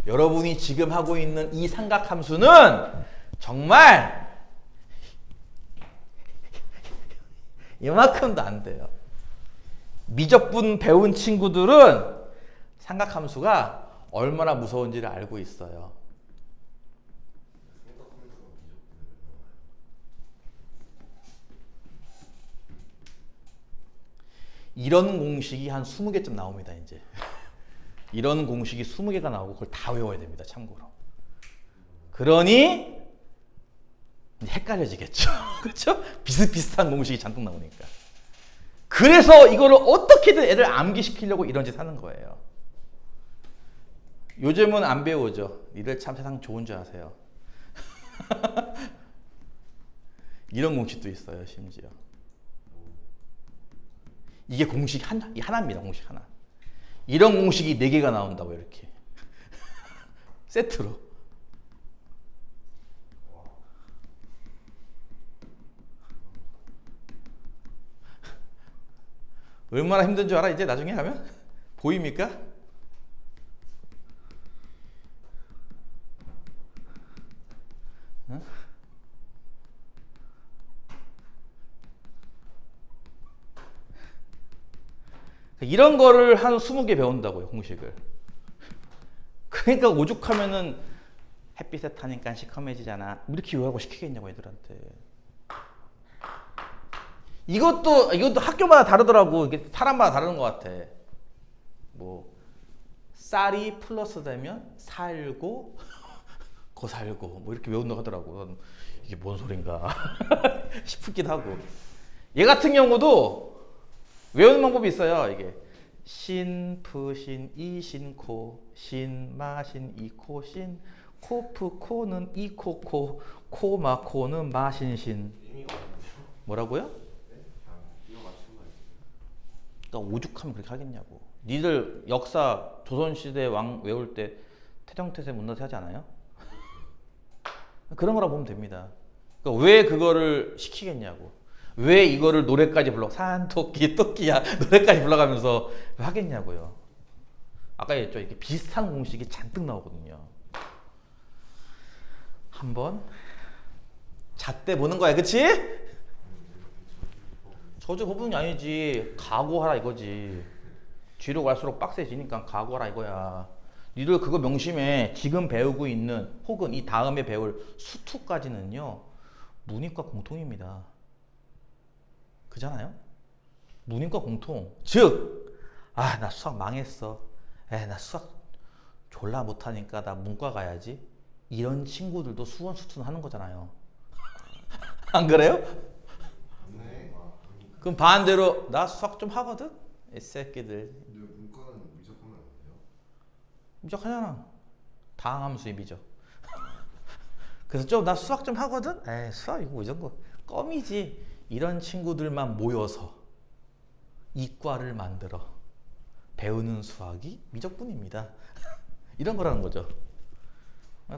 여러분이 지금 하고 있는 이 삼각함수는 정말 이만큼도 안 돼요. 미적분 배운 친구들은 삼각함수가 얼마나 무서운지를 알고 있어요. 이런 공식이 한 20개쯤 나옵니다. 이제 이런 공식이 20개가 나오고 그걸 다 외워야 됩니다. 참고로. 그러니 헷갈려지겠죠. 그렇죠? 비슷비슷한 공식이 잔뜩 나오니까. 그래서 이거를 어떻게든 애들 암기시키려고 이런 짓 하는 거예요. 요즘은 안 배우죠. 니들 참 세상 좋은 줄 아세요. 이런 공식도 있어요. 심지어. 이게 공식 하나입니다. 공식 하나. 이런 공식이 4개가 나온다고 이렇게. 세트로. 얼마나 힘든 줄 알아? 이제 나중에 하면? 보입니까? 응? 이런 거를 한 20개 배운다고요, 공식을. 그러니까 오죽하면은 햇빛에 타니까 시커매지잖아. 이렇게 요하고 시키겠냐고 애들한테. 이것도 학교마다 다르더라고. 이게 사람마다 다른 것 같아. 뭐 쌀이 플러스 되면 살고 거살고 뭐 이렇게 외운다고 하더라고. 이게 뭔 소린가 싶기도 하고. 얘 같은 경우도 외우는 방법이 있어요. 이게 신, 푸신, 이신, 코, 신, 마신, 이코, 신, 코프, 코는 이코, 코, 코마, 코는 마신, 신. 뭐라고요? 그러니까 오죽하면 그렇게 하겠냐고. 니들 역사 조선시대 왕 외울 때 태정태세 문나세 하지 않아요? 그런 거라고 보면 됩니다. 그러니까 왜 그거를 시키겠냐고. 왜 이거를 노래까지 불러? 산토끼 토끼야 노래까지 불러가면서 왜 하겠냐고요. 아까 얘기했죠. 이렇게 비슷한 공식이 잔뜩 나오거든요. 한번 잣대 보는 거야, 그치? 저주 뽑는 게 아니지. 각오하라 이거지. 뒤로 갈수록 빡세지니까 각오하라 이거야. 니들 그거 명심해. 지금 배우고 있는 혹은 이 다음에 배울 수투까지는요 문이과 공통입니다. 그잖아요? 문이과 공통. 즉, 나 수학 망했어. 나 수학 졸라 못하니까 나 문과 가야지. 이런 친구들도 수원 수투는 하는 거잖아요. 안 그래요? 네. 그럼 반대로 나 수학 좀 하거든? 이 새끼들. 근데 문과는 미적하면 안 돼요? 미적하잖아. 다항함수의 미적. 그래서 좀 나 수학 좀 하거든? 에이 수학 이거 이런 거 껌이지. 이런 친구들만 모여서 이과를 만들어 배우는 수학이 미적분입니다. 이런 거라는 거죠.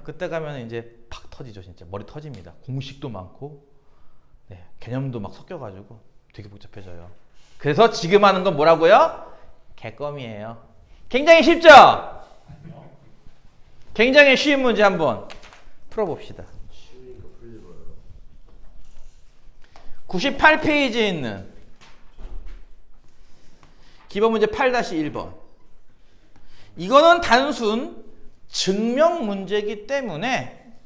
그때 가면 이제 팍 터지죠. 진짜 머리 터집니다. 공식도 많고 개념도 막 섞여가지고 되게 복잡해져요. 그래서 지금 하는 건 뭐라고요? 개껌이에요. 굉장히 쉽죠? 굉장히 쉬운 문제 한번 풀어봅시다. 쉬우니까 풀리고요. 98페이지에 있는 기본 문제 8-1번. 이거는 단순 증명 문제이기 때문에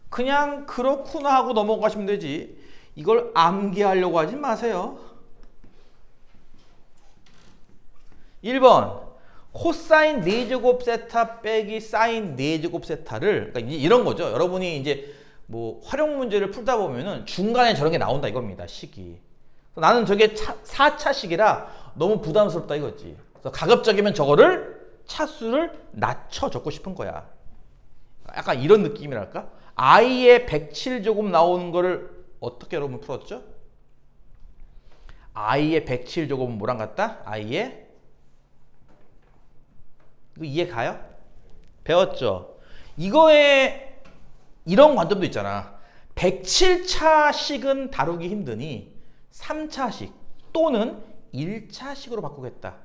그냥 그렇구나 하고 넘어가시면 되지. 이걸 암기하려고 하지 마세요. 1번 코사인 4제곱 세타 빼기 사인 4제곱 세타를, 그러니까 이런 거죠. 여러분이 이제 뭐 활용 문제를 풀다 보면은 중간에 저런 게 나온다 이겁니다. 식이. 나는 저게 4차식이라 너무 부담스럽다 이거지. 그래서 가급적이면 저거를 차수를 낮춰 적고 싶은 거야. 약간 이런 느낌이랄까? i의 107제곱 나오는 거를 어떻게 여러분 풀었죠? i의 107제곱은 뭐랑 같다? i의 이거 이해 가요? 배웠죠? 이거에 이런 관점도 있잖아. 107차식은 다루기 힘드니 3차식 또는 1차식으로 바꾸겠다.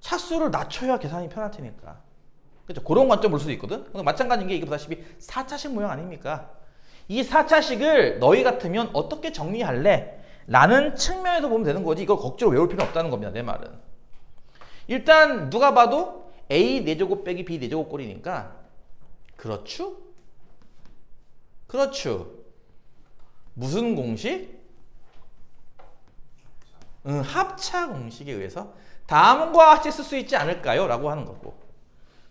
차수를 낮춰야 계산이 편할 테니까. 그렇죠? 그런 관점 볼 수도 있거든. 마찬가지인 게 이게 보다시피 4차식 모양 아닙니까? 이 4차식을 너희 같으면 어떻게 정리할래? 라는 측면에서 보면 되는 거지. 이걸 걱정 외울 필요는 없다는 겁니다. 내 말은. 일단 누가 봐도 A 4제곱 빼기 B 4제곱 꼴이니까 그렇죠? 그렇죠. 무슨 공식? 합차 공식에 의해서 다음과 같이 쓸 수 있지 않을까요? 라고 하는 거고.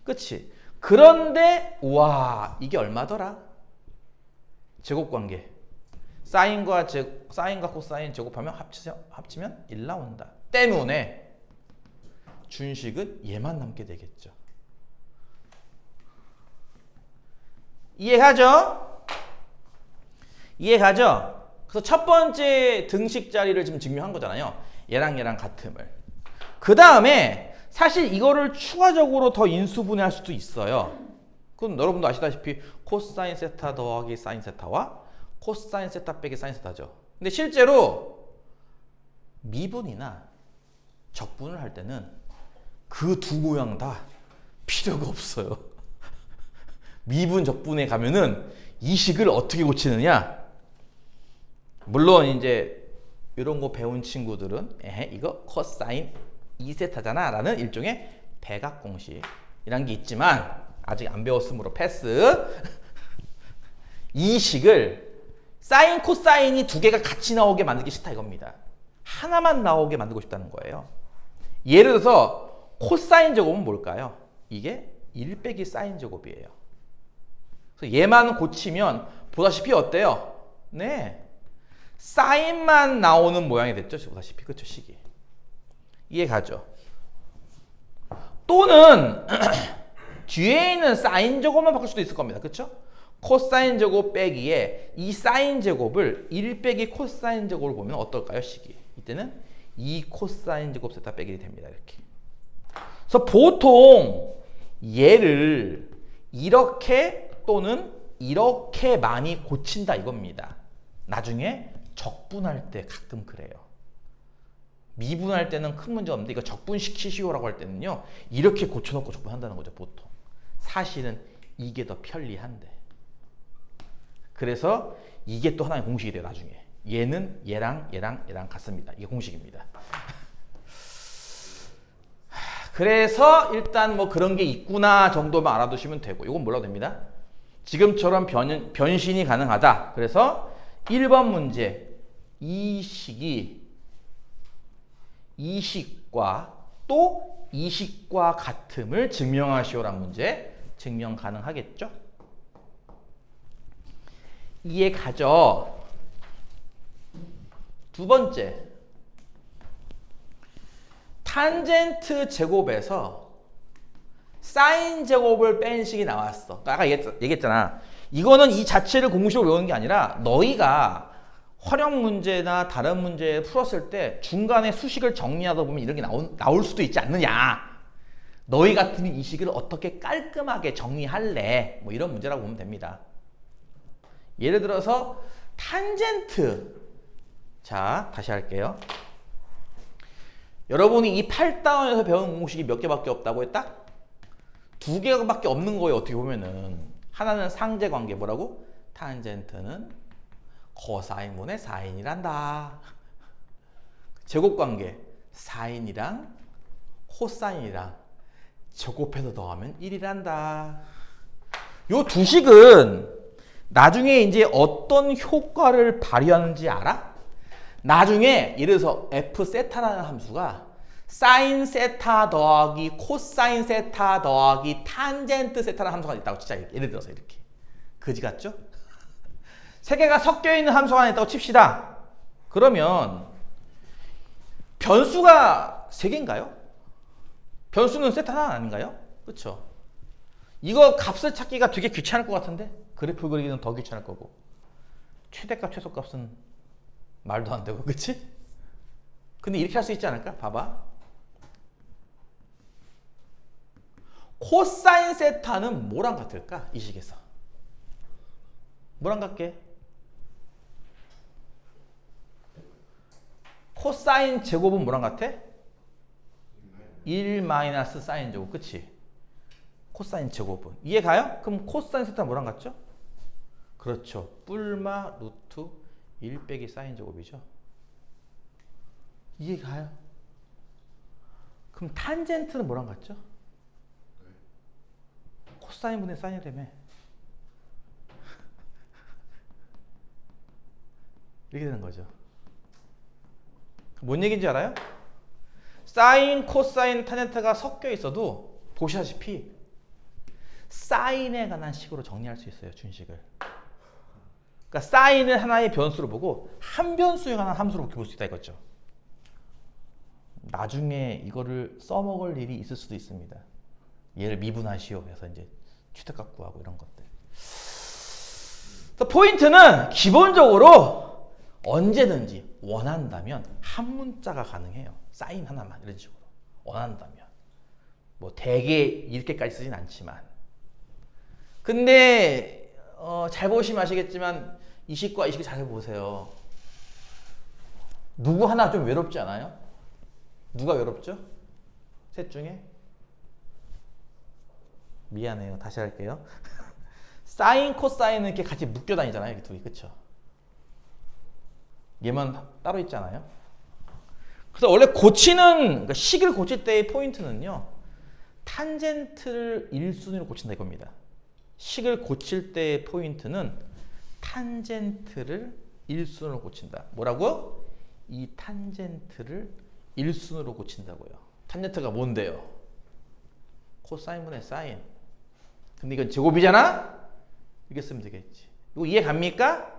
그치? 그런데 와 이게 얼마더라? 제곱관계. 사인과 코사인 제곱하면 합치면 1 나온다. 때문에 준식은 얘만 남게 되겠죠. 이해가죠? 이해가죠? 그래서 첫 번째 등식 자리를 지금 증명한 거잖아요. 얘랑 같음을. 그 다음에 사실 이거를 추가적으로 더 인수분해할 수도 있어요. 그건 여러분도 아시다시피 코사인 세타 더하기 사인 세타와 코사인 세타 빼기 사인 세타죠. 근데 실제로 미분이나 적분을 할 때는 그 두 모양 다 필요가 없어요. 미분 적분에 가면은 이 식을 어떻게 고치느냐? 물론 이제 이런 거 배운 친구들은 이거 코사인 2세타잖아 라는 일종의 백악 공식이란 게 있지만 아직 안 배웠으므로 패스. 이 식을 사인 코사인이 두 개가 같이 나오게 만들기 싫다 이겁니다. 하나만 나오게 만들고 싶다는 거예요. 예를 들어서 코사인 제곱은 뭘까요? 이게 1 빼기 사인 제곱이에요. 그래서 얘만 고치면 보다시피 어때요? 네, 사인만 나오는 모양이 됐죠. 보다시피 그렇죠, 식이. 이해 가죠? 또는 뒤에 있는 사인 제곱만 바꿀 수도 있을 겁니다. 그렇죠? 코사인 제곱 빼기에 이 사인 제곱을 1 빼기 코사인 제곱을 보면 어떨까요? 식이. 이때는 2 코사인 제곱 세타 빼기 됩니다. 이렇게. 그래서 보통 얘를 이렇게 또는 이렇게 많이 고친다 이겁니다. 나중에 적분할 때 가끔 그래요. 미분할 때는 큰 문제 없는데 이거 적분시키시오라고 할 때는요, 이렇게 고쳐놓고 적분한다는 거죠. 보통 사실은 이게 더 편리한데. 그래서 이게 또 하나의 공식이 돼요. 나중에 얘는 얘랑 같습니다. 이게 공식입니다. 그래서 일단 뭐 그런 게 있구나 정도만 알아두시면 되고, 이건 몰라도 됩니다. 지금처럼 변신이 가능하다. 그래서 1번 문제, 이 식과 또 이 식과 같음을 증명하시오란 문제 증명 가능하겠죠? 이해 가죠? 두 번째, 탄젠트 제곱에서 사인 제곱을 뺀 식이 나왔어. 아까 얘기했잖아. 이거는 이 자체를 공식으로 외우는 게 아니라 너희가 활용 문제나 다른 문제 풀었을 때 중간에 수식을 정리하다 보면 이런 게 나올 수도 있지 않느냐. 너희 같으면 이 식을 어떻게 깔끔하게 정리할래? 뭐 이런 문제라고 보면 됩니다. 예를 들어서 탄젠트. 자, 다시 할게요. 여러분이 이 8다운에서 배운 공식이 몇 개밖에 없다고 했다? 2개밖에 없는 거예요. 어떻게 보면은. 하나는 상제관계. 뭐라고? 탄젠트는 코사인분의 사인이란다. 제곱관계. 사인이랑 코사인이랑 제곱해서 더하면 1이란다. 요 두 식은 나중에 이제 어떤 효과를 발휘하는지 알아? 나중에 예를 들어서 f 세타라는 함수가 사인 세타 더하기 코사인 세타 더하기 탄젠트 세타라는 함수가 있다고 치자. 예를 들어서 이렇게. 그지 같죠? 세 개가 섞여 있는 함수가 하나 있다고 칩시다. 그러면 변수가 세 개인가요? 변수는 세타 하나 아닌가요? 그렇죠? 이거 값을 찾기가 되게 귀찮을 것 같은데 그래프 그리기는 더 귀찮을 거고, 최대값 최소값은 말도 안 되고, 그치? 근데 이렇게 할 수 있지 않을까? 봐봐. 코사인 세타는 뭐랑 같을까? 이 식에서 뭐랑 같게? 코사인 제곱은 뭐랑 같아? 1 마이너스 사인 제곱. 그치? 코사인 제곱은 이해 가요? 그럼 코사인 세타 뭐랑 같죠? 그렇죠. 뿔마 루트 1 빼기 사인 제곱이죠. 이해 가요? 그럼 탄젠트는 뭐랑 같죠? 코사인 분의 사인이라며. 이렇게 되는 거죠. 뭔 얘기인지 알아요? 사인, 코사인, 탄젠트가 섞여 있어도 보시다시피 사인에 관한 식으로 정리할 수 있어요. 준식을. 그러니까 사인을 하나의 변수로 보고 한 변수에 관한 함수로 볼 수 있다 이거죠. 나중에 이거를 써먹을 일이 있을 수도 있습니다. 얘를 미분하시오 해서 이제 최대값 구하고 이런 것들. 포인트는 기본적으로 언제든지 원한다면 한 문자가 가능해요. 사인 하나만 이런 식으로 원한다면. 뭐 되게 이렇게까지 쓰진 않지만. 근데 잘 보시면 아시겠지만 이 식과 이 식을 잘 보세요. 누구 하나 좀 외롭지 않아요? 누가 외롭죠? 셋 중에? 미안해요. 다시 할게요. 사인, 코사인은 이렇게 같이 묶여 다니잖아요. 이렇게 둘이. 그쵸? 얘만 따로 있잖아요. 그래서 원래 그러니까 식을 고칠 때의 포인트는요. 탄젠트를 1순위로 고친다 이겁니다. 식을 고칠 때의 포인트는 탄젠트를 1순위로 고친다. 뭐라고? 이 탄젠트를 1순위로 고친다고요. 탄젠트가 뭔데요? 코사인분의 사인. 근데 이건 제곱이잖아? 이렇게 쓰면 되겠지. 이거 이해 갑니까?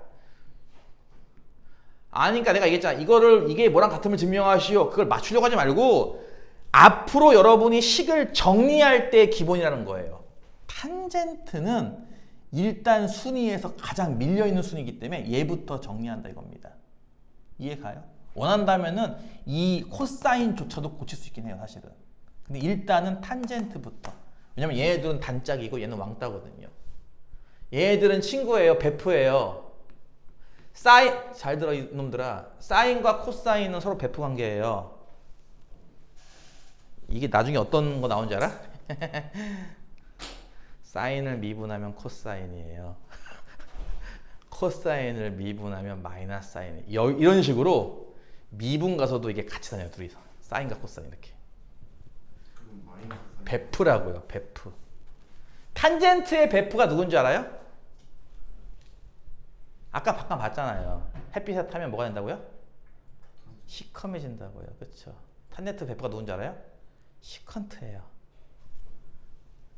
아니까 내가 얘기했잖아. 이게 뭐랑 같음을 증명하시오. 그걸 맞추려고 하지 말고 앞으로 여러분이 식을 정리할 때 기본이라는 거예요. 탄젠트는 일단 순위에서 가장 밀려있는 순위이기 때문에 얘부터 정리한다 이겁니다. 이해 가요? 원한다면은 이 코사인조차도 고칠 수 있긴 해요, 사실은. 근데 일단은 탄젠트부터. 왜냐면 얘네들은 단짝이고 얘는 왕따거든요. 얘네들은 친구예요, 베프예요. 사인, 잘 들어 이놈들아. 사인과 코사인은 서로 베프 관계예요. 이게 나중에 어떤 거 나온지 알아? 사인을 미분하면 코사인이에요. 코사인을 미분하면 마이너스 사인. 이런 식으로 미분 가서도 이게 같이 다녀요, 둘이서. 사인과 코사인 이렇게. 그럼 마이너스 베프라고요, 베프. 탄젠트의 베프가 누군지 알아요? 아까 잠깐 봤잖아요. 햇빛에 타면 뭐가 된다고요? 시커매진다고요. 그렇죠? 탄젠트 베프가 누군지 알아요? 시컨트예요.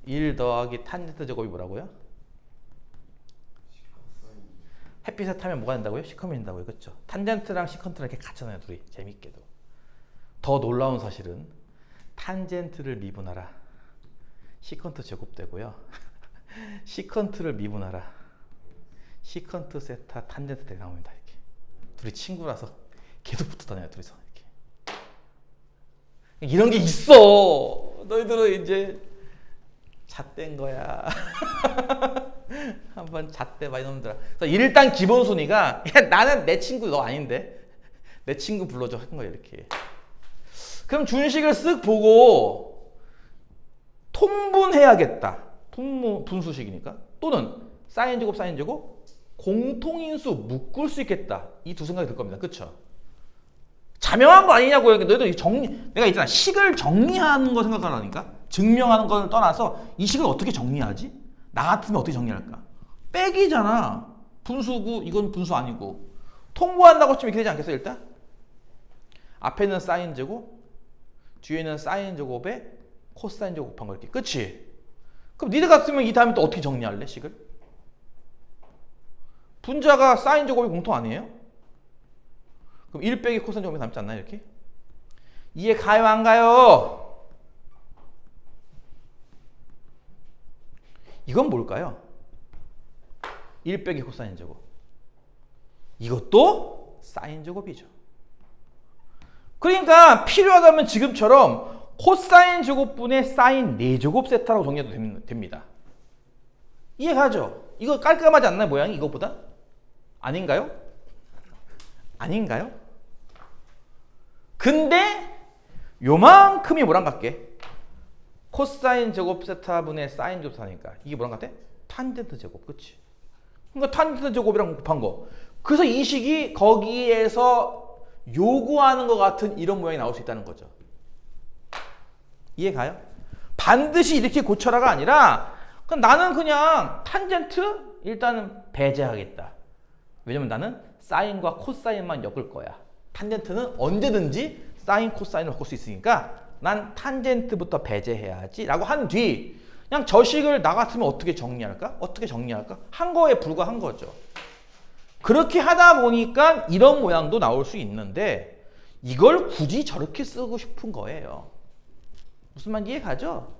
1 더하기 탄젠트 제곱이 뭐라고요? 시커사인. 햇빛에 타면 뭐가 된다고요? 시커매진다고요. 그렇죠? 탄젠트랑 시컨트랑 이렇게 같잖아요, 둘이. 재밌게도. 더 놀라운 사실은 탄젠트를 미분하라. 시컨트 제곱되고요. 시컨트를 미분하라. 시컨트 세타 탄젠트 대 나옵니다. 이렇게. 둘이 친구라서 계속 붙어 다녀요, 둘이서. 이렇게. 이런 게 있어. 너희들은 이제 잣된 거야. 한번 잣대 봐 이놈들아. 그래서 일단 기본 순위가 야, 나는 내 친구 너 아닌데 내 친구 불러줘 한 거예요, 이렇게. 그럼 준식을 쓱 보고 통분해야겠다. 분수식이니까. 또는 사인 제곱 사인 제곱 공통인수 묶을 수 있겠다. 이 두 생각이 들 겁니다. 그쵸? 자명한 거 아니냐고요. 너희들 내가 있잖아. 식을 정리하는 거 생각하라니까. 증명하는 걸 떠나서 이 식을 어떻게 정리하지? 나 같으면 어떻게 정리할까? 빼기잖아. 분수고 이건 분수 아니고. 통보한다고 치면 이렇게 되지 않겠어, 일단? 앞에는 사인 제곱, 뒤에는 사인 제곱에 코사인 제곱 곱한 거 이렇게. 그치? 그럼 니들 같으면 이 다음에 또 어떻게 정리할래, 식을? 분자가 사인 제곱이 공통 아니에요? 그럼 1 빼기 코사인 제곱이 남지 않나요, 이렇게? 이해 가요, 안 가요? 이건 뭘까요? 1 빼기 코사인 제곱. 이것도 사인 제곱이죠. 그러니까 필요하다면 지금처럼 코사인 제곱분의 사인 4제곱 세타라고 정리해도 됩니다. 이해가죠? 이거 깔끔하지 않나요, 모양이 이것보다? 아닌가요? 아닌가요? 근데 요만큼이 뭐랑 같게? 코사인 제곱 세타분의 사인 제곱 세타니까 이게 뭐랑 같아? 탄젠트 제곱, 그치? 그러니까 탄젠트 제곱이랑 곱한 거. 그래서 이 식이 거기에서 요구하는 것 같은 이런 모양이 나올 수 있다는 거죠. 이해 가요? 반드시 이렇게 고쳐라가 아니라 나는 그냥 탄젠트 일단은 배제하겠다. 왜냐면 나는 사인과 코사인만 엮을 거야. 탄젠트는 언제든지 사인, 코사인을 바꿀 수 있으니까 난 탄젠트부터 배제해야지 라고 한 뒤 그냥 저 식을 나 같으면 어떻게 정리할까? 어떻게 정리할까? 한 거에 불과한 거죠. 그렇게 하다 보니까 이런 모양도 나올 수 있는데 이걸 굳이 저렇게 쓰고 싶은 거예요. 무슨 말인지 이해 가죠?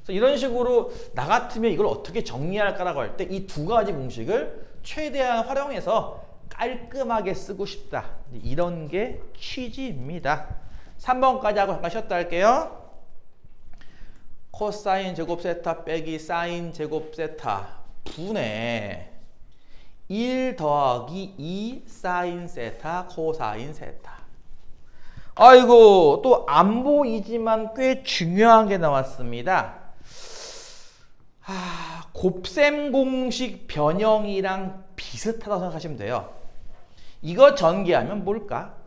그래서 이런 식으로 나 같으면 이걸 어떻게 정리할까라고 할 때 이 두 가지 공식을 최대한 활용해서 깔끔하게 쓰고 싶다. 이런 게 취지입니다. 3번까지 하고 잠깐 쉬었다 할게요. 코사인 제곱 세타 빼기 사인 제곱 세타 분의 1 더하기 2 사인 세타 코사인 세타. 아이고 또 안 보이지만 꽤 중요한 게 나왔습니다. 곱셈 공식 변형이랑 비슷하다고 생각하시면 돼요. 이거 전개하면 뭘까?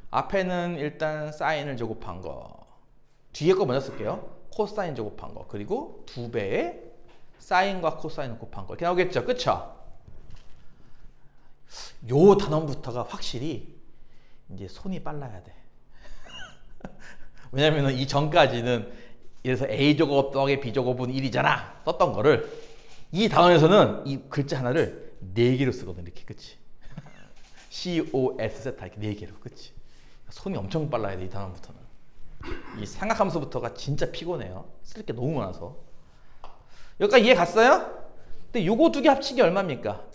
앞에는 일단 사인을 제곱한 거, 뒤에 거 먼저 쓸게요. 코사인 제곱한 거, 그리고 2배의 사인과 코사인을 곱한 거 이렇게 나오겠죠, 그쵸? 요 단원부터가 확실히 이제 손이 빨라야 돼. 왜냐면은 이 전까지는 그래서 A제곱 더하기 B제곱은 1이잖아 썼던 거를 이 단원에서는 이 글자 하나를 4개로 쓰거든, 이렇게, 그치? COS 세타 이렇게 4개로, 그치? 손이 엄청 빨라야 돼, 이 단원부터는. 이 삼각함수부터가 진짜 피곤해요. 쓸 게 너무 많아서. 여기까지 이해 갔어요? 근데 요거 두 개 합치기 얼마입니까?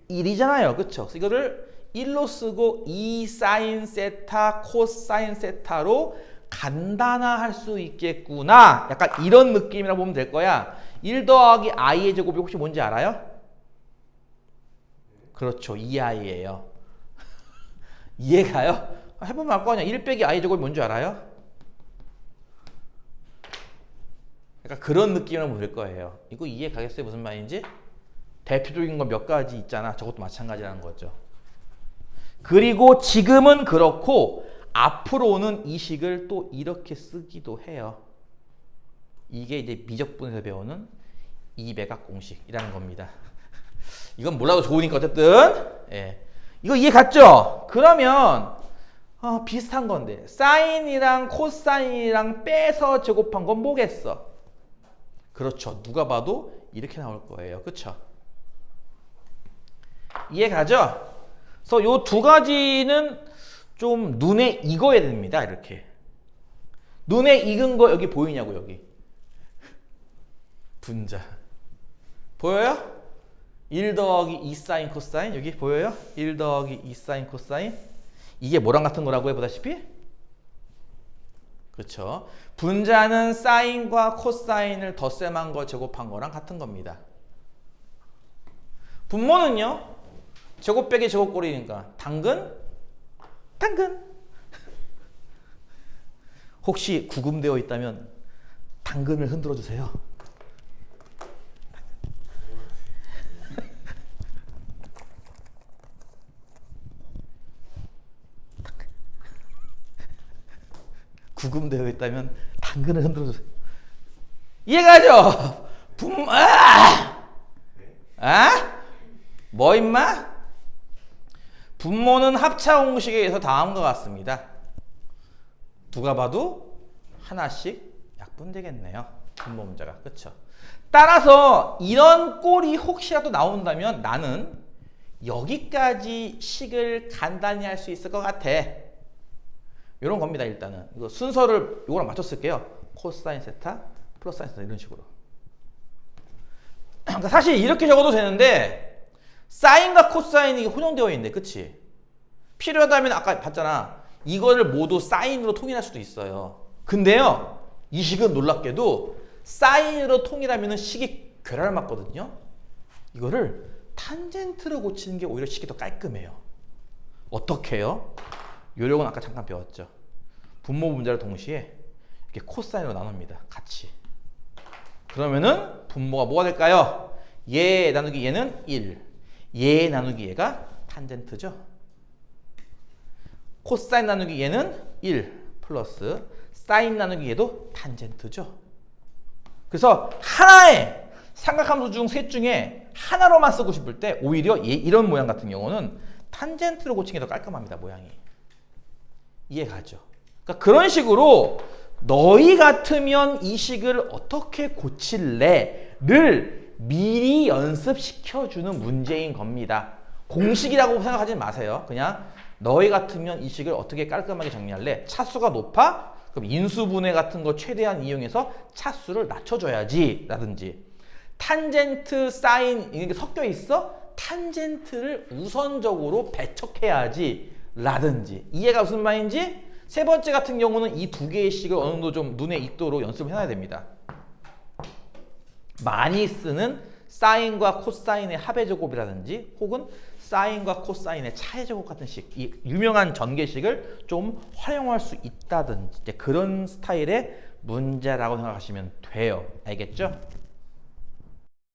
1이잖아요, 그쵸? 그래서 이거를 1로 쓰고 2 사인 세타 코사인 세타로 간단화할 수 있겠구나. 약간 이런 느낌이라 보면 될 거야. 1 더하기 i의 제곱이 혹시 뭔지 알아요? 그렇죠, 2i예요. 이해가요? 해보면 알 거 아니야. 1 빼기 i 제곱이 뭔지 알아요? 약간 그런 느낌으로 보면 될 거예요. 이거 이해 가겠어요? 무슨 말인지? 대표적인 거 몇 가지 있잖아. 저것도 마찬가지라는 거죠. 그리고 지금은 그렇고 앞으로는 이 식을 또 이렇게 쓰기도 해요. 이게 이제 미적분에서 배우는 이배각 공식이라는 겁니다. 이건 몰라도 좋으니까 어쨌든 예. 이거 이해 갔죠? 그러면 비슷한 건데 사인이랑 코사인이랑 빼서 제곱한 건 뭐겠어? 그렇죠. 누가 봐도 이렇게 나올 거예요. 그쵸? 이해 가죠? 그래서 요 두 가지는 좀 눈에 익어야 됩니다. 이렇게. 눈에 익은 거 여기 보이냐고, 여기. 분자. 보여요? 1 더하기 2 사인 코사인 여기 보여요? 1 더하기 2 사인 코사인 이게 뭐랑 같은 거라고요? 보다시피? 그렇죠. 분자는 사인과 코사인을 덧셈한 거 제곱한 거랑 같은 겁니다. 분모는요? 제곱 빼기 제곱꼴이니까 당근? 당근. 혹시 구금되어 있다면 당근을 흔들어 주세요. 구금되어 있다면 당근을 흔들어 주세요. 이해가죠? 뭐 임마? 분모는 합차 공식에 의해서 다음과 같습니다. 누가 봐도 하나씩 약분되겠네요. 분모 문제가. 그쵸? 따라서 이런 꼴이 혹시라도 나온다면 나는 여기까지 식을 간단히 할 수 있을 것 같아. 이런 겁니다. 일단은 이거 순서를 이거랑 맞춰 쓸게요. 코사인 세타 플러스 사인 세타 이런 식으로. 그러니까 사실 이렇게 적어도 되는데 사인과 코사인이 혼용되어 있는데, 그치? 필요하다면 아까 봤잖아. 이거를 모두 사인으로 통일할 수도 있어요. 근데요, 이 식은 놀랍게도 사인으로 통일하면 식이 괴랄 맞거든요. 이거를 탄젠트로 고치는 게 오히려 식이 더 깔끔해요. 어떻게 해요? 요령은 아까 잠깐 배웠죠. 분모 분자를 동시에 이렇게 코사인으로 나눕니다. 같이. 그러면은 분모가 뭐가 될까요? 얘 나누기 얘는 1. 얘 나누기 얘가 탄젠트죠. 코사인 나누기 얘는 1 플러스 사인 나누기 얘도 탄젠트죠. 그래서 하나의 삼각함수 중 셋 중에 하나로만 쓰고 싶을 때 오히려 이런 모양 같은 경우는 탄젠트로 고치는 게 더 깔끔합니다. 모양이. 이해가죠? 그러니까 그런 식으로 너희 같으면 이 식을 어떻게 고칠래?를 미리 연습시켜주는 문제인 겁니다. 공식이라고 생각하지 마세요. 그냥 너희 같으면 이 식을 어떻게 깔끔하게 정리할래? 차수가 높아? 그럼 인수분해 같은 거 최대한 이용해서 차수를 낮춰줘야지 라든지 탄젠트, 사인 이게 섞여 있어? 탄젠트를 우선적으로 배척해야지 라든지 이해가 무슨 말인지? 세 번째 같은 경우는 이 두 개의 식을 어느 정도 좀 눈에 익도록 연습을 해놔야 됩니다. 많이 쓰는 사인과 코사인의 합의 제곱이라든지 혹은 사인과 코사인의 차의 제곱 같은 식, 이 유명한 전개식을 좀 활용할 수 있다든지 이제 그런 스타일의 문제라고 생각하시면 돼요. 알겠죠?